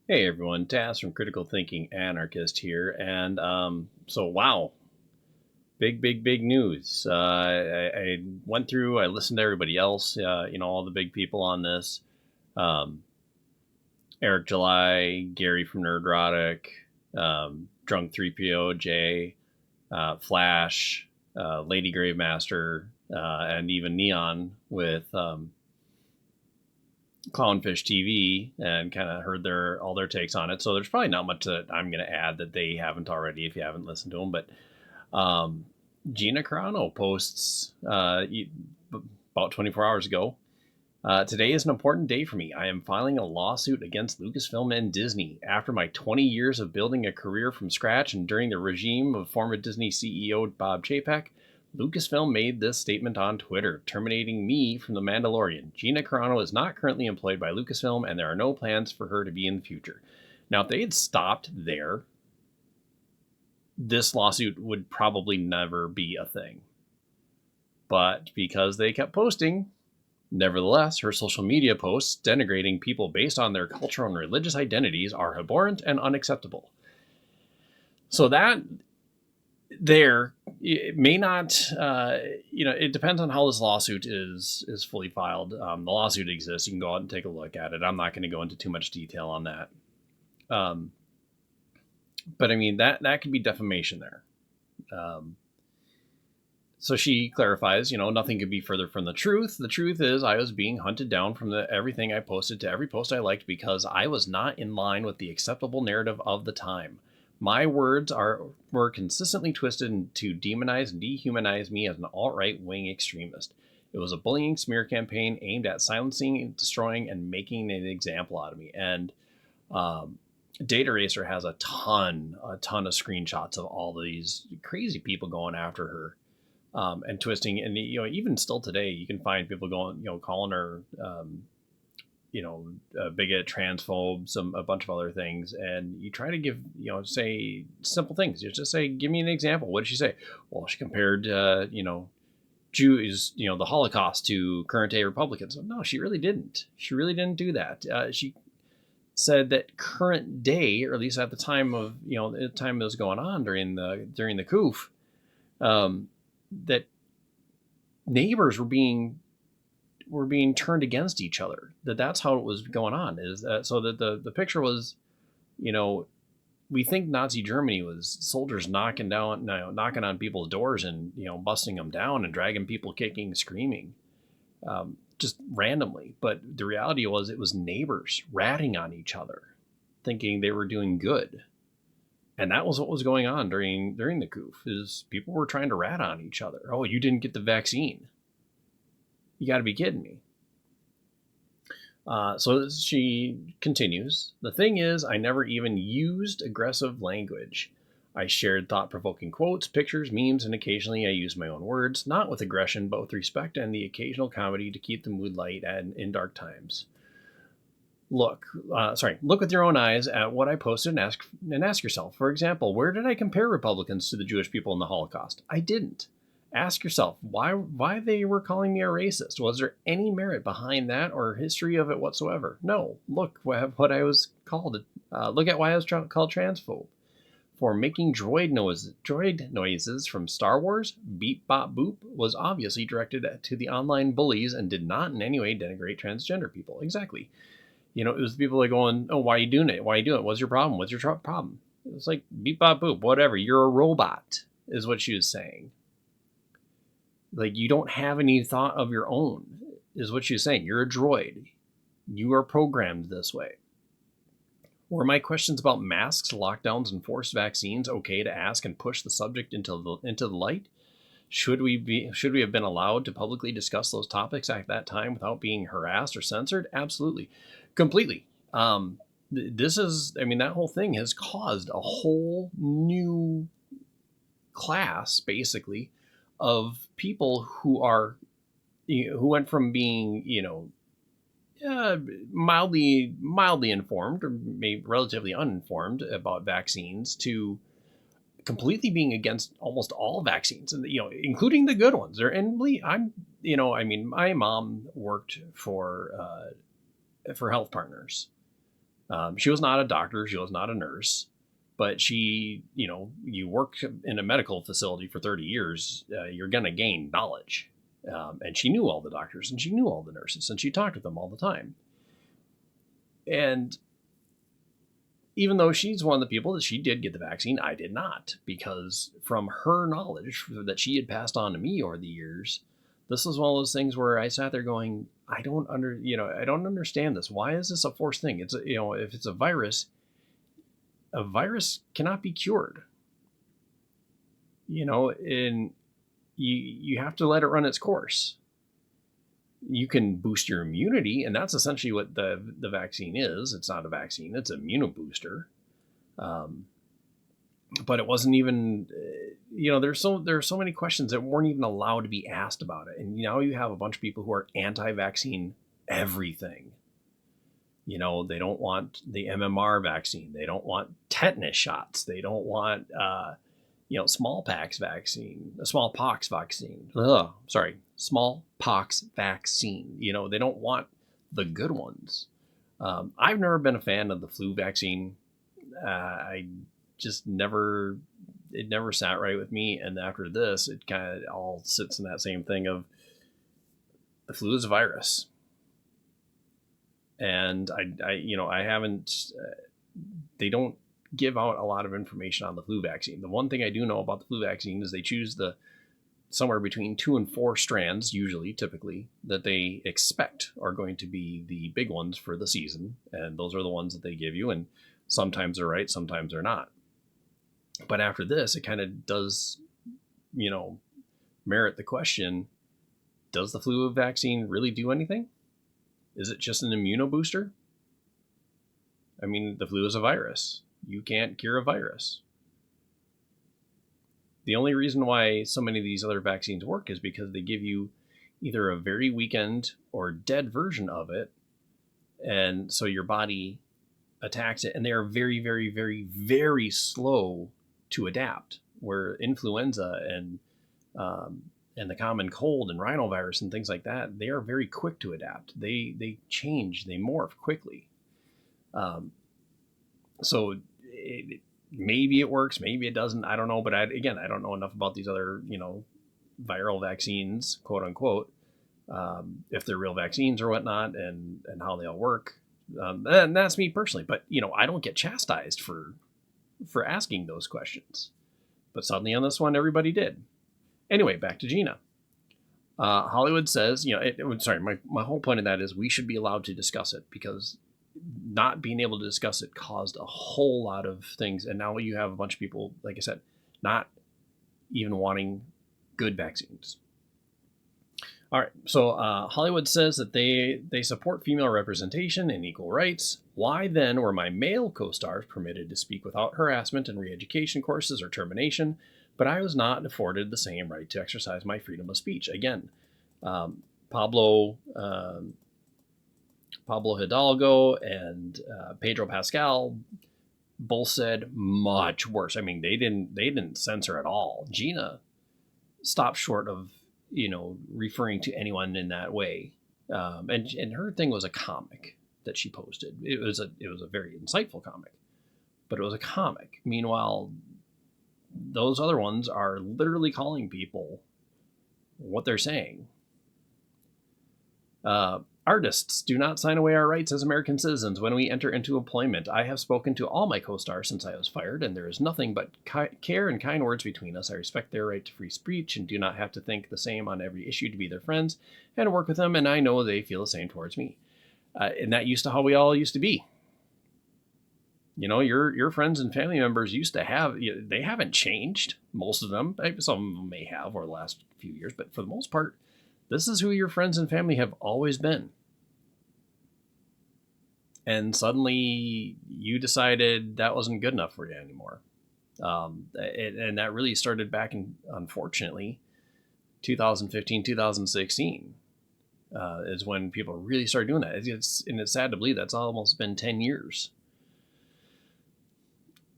Hey everyone, Taz from Critical Thinking Anarchist here, and wow, big news. I went through, I listened to everybody else, all the big people on this, um, Eric July, Gary from Nerdrotic, Drunk 3POJ, Flash, Lady Gravemaster, and even Neon with Clownfish TV, and kind of heard all their takes on it. So there's probably not much that I'm going to add that they haven't already if you haven't listened to them. But um, Gina Carano posts about 24 hours ago. Today is an important day for me. I am filing a lawsuit against Lucasfilm and Disney. After my 20 years of building a career from scratch and during the regime of former Disney CEO Bob Chapek, Lucasfilm made this statement on Twitter, terminating me from The Mandalorian. Gina Carano is not currently employed by Lucasfilm, and there are no plans for her to be in the future. Now, if they had stopped there, this lawsuit would probably never be a thing. But because they kept posting, nevertheless, her social media posts denigrating people based on their cultural and religious identities are abhorrent and unacceptable. So that there, it may not, it depends on how this lawsuit is fully filed. The lawsuit exists. You can go out and take a look at it. I'm not going to go into too much detail on that. But I mean, that could be defamation there. So she clarifies, nothing could be further from the truth. The truth is I was being hunted down from everything I posted to every post I liked because I was not in line with the acceptable narrative of the time. My words were consistently twisted to demonize and dehumanize me as an alt-right wing extremist. It was a bullying smear campaign aimed at silencing, destroying, and making an example out of me. And Data Racer has a ton of screenshots of all these crazy people going after her. And twisting, and even still today, you can find people going, calling her, a bigot, transphobe, a bunch of other things, and you try to give, say simple things. You just say, give me an example. What did she say? Well, she compared, Jews, the Holocaust to current day Republicans. No, she really didn't. She really didn't do that. She said that current day, or at least at the time of, the time that was going on during the coup, that neighbors were being turned against each other. That's how it was going on. Is that so that the picture was, we think Nazi Germany was soldiers knocking on people's doors and busting them down and dragging people, kicking, screaming, just randomly. But the reality was it was neighbors ratting on each other, thinking they were doing good. And that was what was going on during the coup, is people were trying to rat on each other. Oh, you didn't get the vaccine. You got to be kidding me. So she continues. The thing is, I never even used aggressive language. I shared thought-provoking quotes, pictures, memes, and occasionally I used my own words, not with aggression, but with respect and the occasional comedy to keep the mood light and in dark times. Look with your own eyes at what I posted and ask yourself, for example, where did I compare Republicans to the Jewish people in the Holocaust? I didn't. Ask yourself why they were calling me a racist. Was there any merit behind that or history of it whatsoever? No. Look what I was called. Look at why I was called transphobe. For making droid noises from Star Wars, Beep Bop Boop was obviously directed to the online bullies and did not in any way denigrate transgender people. Exactly. It was people like going, oh, why are you doing it? Why are you doing it? What's your problem? What's your problem? It's like, beep, bop, boop, whatever. You're a robot, is what she was saying. Like, you don't have any thought of your own, is what she was saying. You're a droid. You are programmed this way. Were my questions about masks, lockdowns, and forced vaccines okay to ask and push the subject into the light? Should we have been allowed to publicly discuss those topics at that time without being harassed or censored? Absolutely. Completely. That whole thing has caused a whole new class, basically, of people who who went from being, mildly informed or maybe relatively uninformed about vaccines to completely being against almost all vaccines, and including the good ones. My mom worked for Health Partners, She was not a doctor. She was not a nurse. But she, you work in a medical facility for 30 years, you're going to gain knowledge. And she knew all the doctors and she knew all the nurses and she talked with them all the time. And even though she's one of the people that she did get the vaccine, I did not, because from her knowledge that she had passed on to me over the years, this was one of those things where I sat there going, I don't understand this. Why is this a forced thing? It's, if it's a virus cannot be cured, and you have to let it run its course. You can boost your immunity, and that's essentially what the vaccine is. It's not a vaccine, it's an immunobooster. But it wasn't even, there's so many questions that weren't even allowed to be asked about it. And now you have a bunch of people who are anti-vaccine everything. They don't want the MMR vaccine. They don't want tetanus shots. They don't want, smallpox vaccine. Smallpox vaccine. They don't want the good ones. I've never been a fan of the flu vaccine. I just it never sat right with me. And after this, it kind of all sits in that same thing of the flu is a virus. And I haven't, they don't give out a lot of information on the flu vaccine. The one thing I do know about the flu vaccine is they choose somewhere between 2 and 4 strands, typically, that they expect are going to be the big ones for the season. And those are the ones that they give you. And sometimes they're right, sometimes they're not. But after this, it kind of does, merit the question, does the flu vaccine really do anything? Is it just an immunobooster? I mean, the flu is a virus. You can't cure a virus. The only reason why so many of these other vaccines work is because they give you either a very weakened or dead version of it. And so your body attacks it. And they are very, very, very, very slow to adapt. Where influenza and the common cold and rhinovirus and things like that, they are very quick to adapt. They change, they morph quickly. So maybe it works, maybe it doesn't. I don't know. But I don't know enough about these other, viral vaccines, quote unquote, if they're real vaccines or whatnot, and how they all work. And that's me personally. But, I don't get chastised for asking those questions. But suddenly on this one, everybody did. Anyway, back to Gina. Hollywood says, my whole point of that is we should be allowed to discuss it, because not being able to discuss it caused a whole lot of things. And now you have a bunch of people, like I said, not even wanting good vaccines. All right. So Hollywood says that they support female representation and equal rights. Why then were my male co-stars permitted to speak without harassment in re-education courses or termination, but I was not afforded the same right to exercise my freedom of speech? Again, Pablo Hidalgo and Pedro Pascal both said much worse. I mean, they didn't censor at all. Gina stopped short of referring to anyone in that way, and her thing was a comic that she posted. It was a very insightful comic, but it was a comic. Meanwhile, those other ones are literally calling people what they're saying. Artists do not sign away our rights as American citizens when we enter into employment. I have spoken to all my co-stars since I was fired, and there is nothing but care and kind words between us. I respect their right to free speech and do not have to think the same on every issue to be their friends and work with them, and I know they feel the same towards me. And that used to how we all used to be. Your friends and family members used to have, they haven't changed, most of them. Some of them may have over the last few years, but for the most part, this is who your friends and family have always been. And suddenly you decided that wasn't good enough for you anymore. And that really started back in, unfortunately, 2015, 2016 is when people really started doing that. It's sad to believe that's almost been 10 years.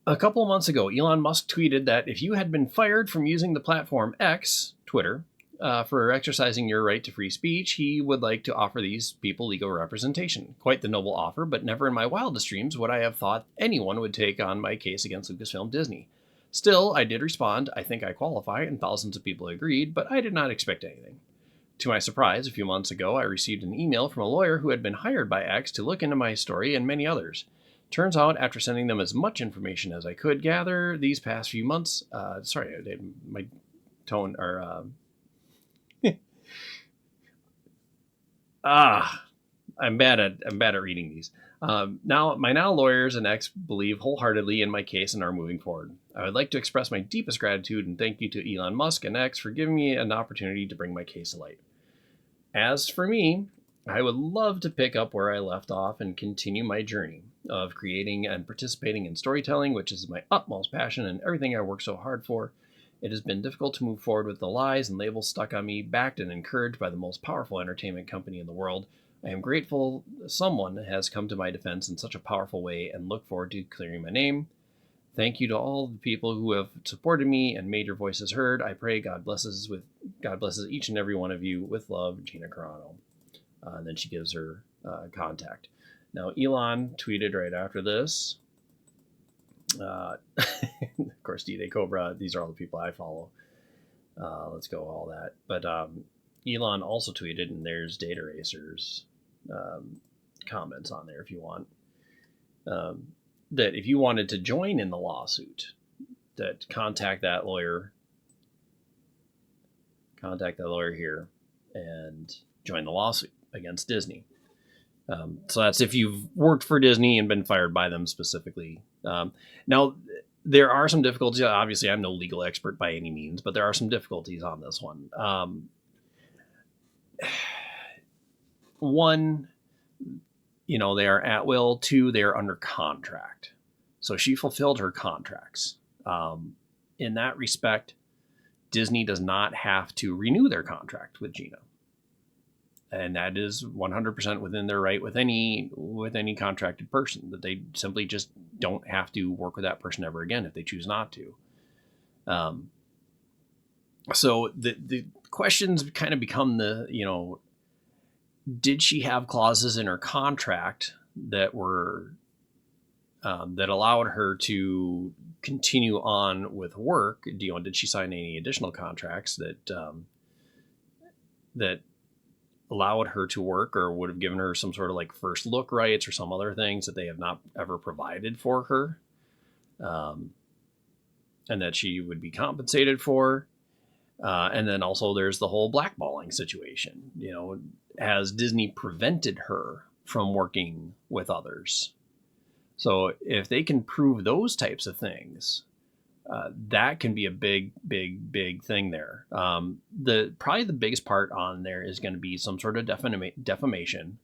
A couple of months ago, Elon Musk tweeted that if you had been fired from using the platform X, Twitter, for exercising your right to free speech, he would like to offer these people legal representation. Quite the noble offer, but never in my wildest dreams would I have thought anyone would take on my case against Lucasfilm Disney. Still, I did respond, I think I qualify, and thousands of people agreed, but I did not expect anything. To my surprise, a few months ago, I received an email from a lawyer who had been hired by X to look into my story and many others. Turns out, after sending them as much information as I could gather these past few months, my tone, or, I'm bad at reading these. Now lawyers and X believe wholeheartedly in my case and are moving forward. I would like to express my deepest gratitude and thank you to Elon Musk and X for giving me an opportunity to bring my case to light. As for me, I would love to pick up where I left off and continue my journey of creating and participating in storytelling, which is my utmost passion and everything I work so hard for. It has been difficult to move forward with the lies and labels stuck on me, backed and encouraged by the most powerful entertainment company in the world. I am grateful someone has come to my defense in such a powerful way and look forward to clearing my name. Thank you to all the people who have supported me and made your voices heard. I pray God blesses each and every one of you. With love, Gina Carano. And then she gives her contact. Now, Elon tweeted right after this. Of course, D-Day Cobra. These are all the people I follow. Let's go all that. But Elon also tweeted, and there's Data Racer's comments on there if you want. That if you wanted to join in the lawsuit, that contact that lawyer here and join the lawsuit against Disney. So that's if you've worked for Disney and been fired by them specifically. Now, there are some difficulties. Obviously, I'm no legal expert by any means, but there are some difficulties on this one. One, they are at will. Two, they are under contract. So she fulfilled her contracts. In that respect, Disney does not have to renew their contract with Gina. And that is 100% within their right with any contracted person, that they simply just don't have to work with that person ever again if they choose not to. So the questions kind of become did she have clauses in her contract that were that allowed her to continue on with work? Did she sign any additional contracts that allowed her to work, or would have given her some sort of like first look rights or some other things that they have not ever provided for her, and that she would be compensated for? And then also there's the whole blackballing situation. Has Disney prevented her from working with others? So if they can prove those types of things, that can be a big thing there. Probably the biggest part on there is going to be some sort of defamation,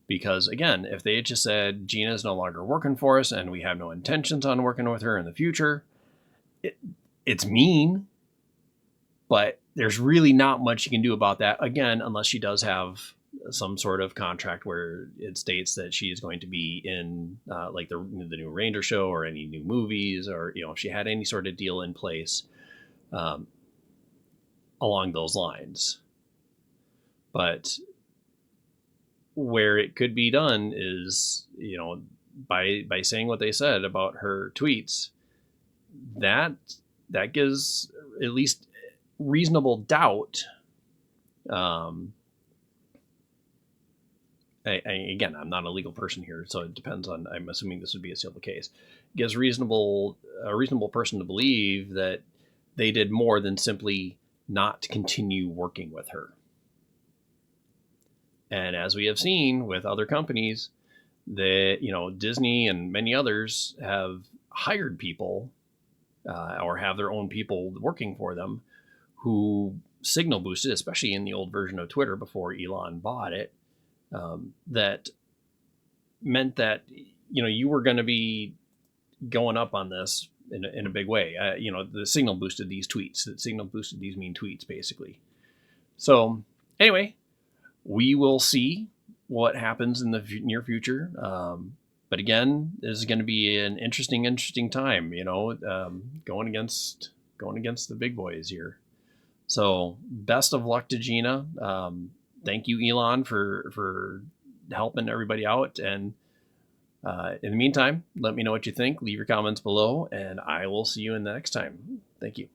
because again, if they had just said Gina's no longer working for us and we have no intentions on working with her in the future, it's mean, but there's really not much you can do about that, again, unless she does have some sort of contract where it states that she is going to be in like the new Ranger show or any new movies, or if she had any sort of deal in place along those lines. But where it could be done is by saying what they said about her tweets, that gives at least reasonable doubt. Again, I'm not a legal person here, so it depends on. I'm assuming this would be a civil case. It gives a reasonable person to believe that they did more than simply not continue working with her. And as we have seen with other companies, that Disney and many others have hired people or have their own people working for them who signal boosted, especially in the old version of Twitter before Elon bought it. That meant that you were going to be going up on this in a big way. The signal boosted these tweets. The signal boosted these mean tweets, basically. So anyway, we will see what happens in the near future. But again, this is going to be an interesting time. Going against the big boys here. So best of luck to Gina. Thank you, Elon, for helping everybody out. And in the meantime, let me know what you think. Leave your comments below, and I will see you in the next time. Thank you.